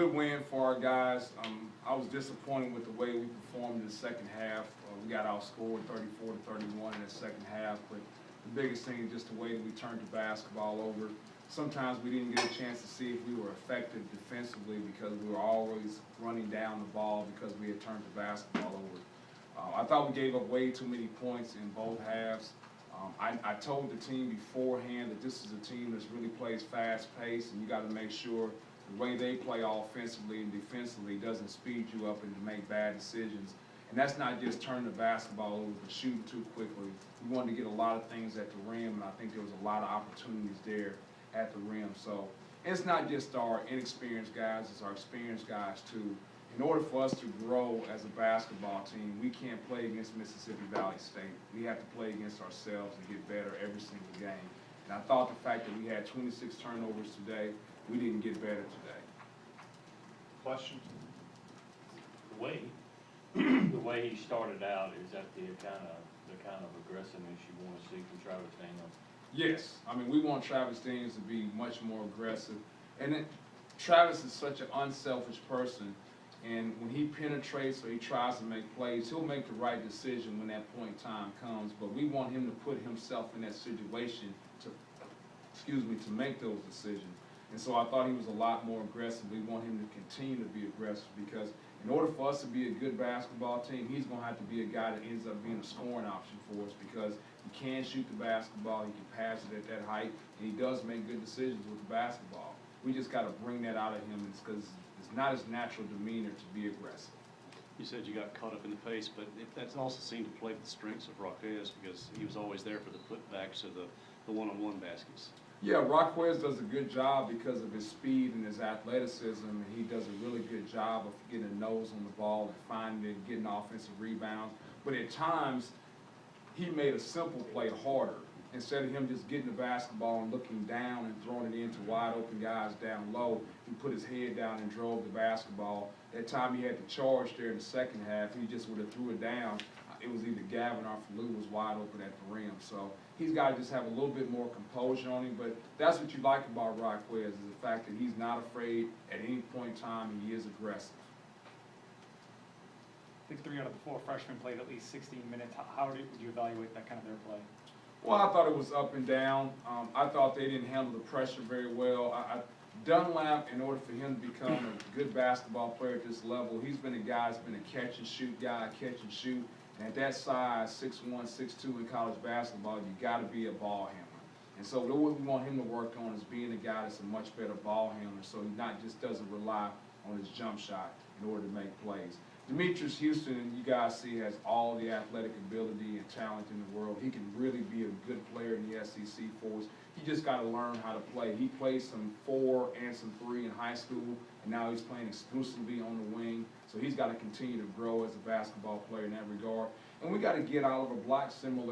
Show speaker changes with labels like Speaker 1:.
Speaker 1: good win for our guys. I was disappointed with the way we performed in the second half. We got outscored 34-31 in the second half, but the biggest thing is just the way that we turned the basketball over. Sometimes we didn't get a chance to see if we were effective defensively because we were always running down the ball because we had turned the basketball over. I thought we gave up way too many points in both halves. I told the team beforehand that this is a team that really plays fast-paced, and you got to make sure the way they play offensively and defensively doesn't speed you up and to make bad decisions. And that's not just turning the basketball over, but shooting too quickly. We wanted to get a lot of things at the rim, and I think there was a lot of opportunities there at the rim. So it's not just our inexperienced guys, it's our experienced guys too. In order for us to grow as a basketball team, we can't play against Mississippi Valley State. We have to play against ourselves and get better every single game. And I thought the fact that we had 26 turnovers today, we didn't get better today.
Speaker 2: Questions?
Speaker 3: The way he started out, is that the kind of aggressiveness you want to see from Travis Daniels?
Speaker 1: Yes, I mean, we want Travis Daniels to be much more aggressive. And Travis is such an unselfish person, and when he penetrates or he tries to make plays, he'll make the right decision when that point in time comes. But we want him to put himself in that situation to make those decisions. And so I thought he was a lot more aggressive. We want him to continue to be aggressive because in order for us to be a good basketball team, he's going to have to be a guy that ends up being a scoring option for us because he can shoot the basketball, he can pass it at that height, and he does make good decisions with the basketball. We just got to bring that out of him because it's not his natural demeanor to be aggressive.
Speaker 4: You said you got caught up in the pace, but that also seemed to play with the strengths of Roquez because he was always there for the putbacks or the one-on-one baskets.
Speaker 1: Yeah, Roquez does a good job because of his speed and his athleticism, and he does a really good job of getting a nose on the ball and finding it, getting offensive rebounds. But at times, he made a simple play harder. Instead of him just getting the basketball and looking down and throwing it into wide open guys down low, he put his head down and drove the basketball. That time he had to charge there in the second half, he just would have threw it down. It was either Gavin or Falou was wide open at the rim. So he's got to just have a little bit more composure on him. But that's what you like about Roquez is the fact that he's not afraid at any point in time, and he is aggressive.
Speaker 5: I think 3 out of the 4 freshmen played at least 16 minutes. How would you evaluate that kind of their play?
Speaker 1: Well, I thought it was up and down. I thought they didn't handle the pressure very well. Dunlap, in order for him to become a good basketball player at this level, he's been a guy that's been a catch-and-shoot guy, catch-and-shoot. And at that size, 6'1", 6'2", in college basketball, you got to be a ball handler. And so what we want him to work on is being a guy that's a much better ball handler so he not just doesn't rely on his jump shot in order to make plays. Demetrius Houston, you guys see, has all the athletic ability and talent in the world. He can really be a good player in the SEC for us. He just got to learn how to play. He played some 4 and some 3 in high school, and now he's playing exclusively on the wing. So he's got to continue to grow as a basketball player in that regard. And we got to get Oliver Black similar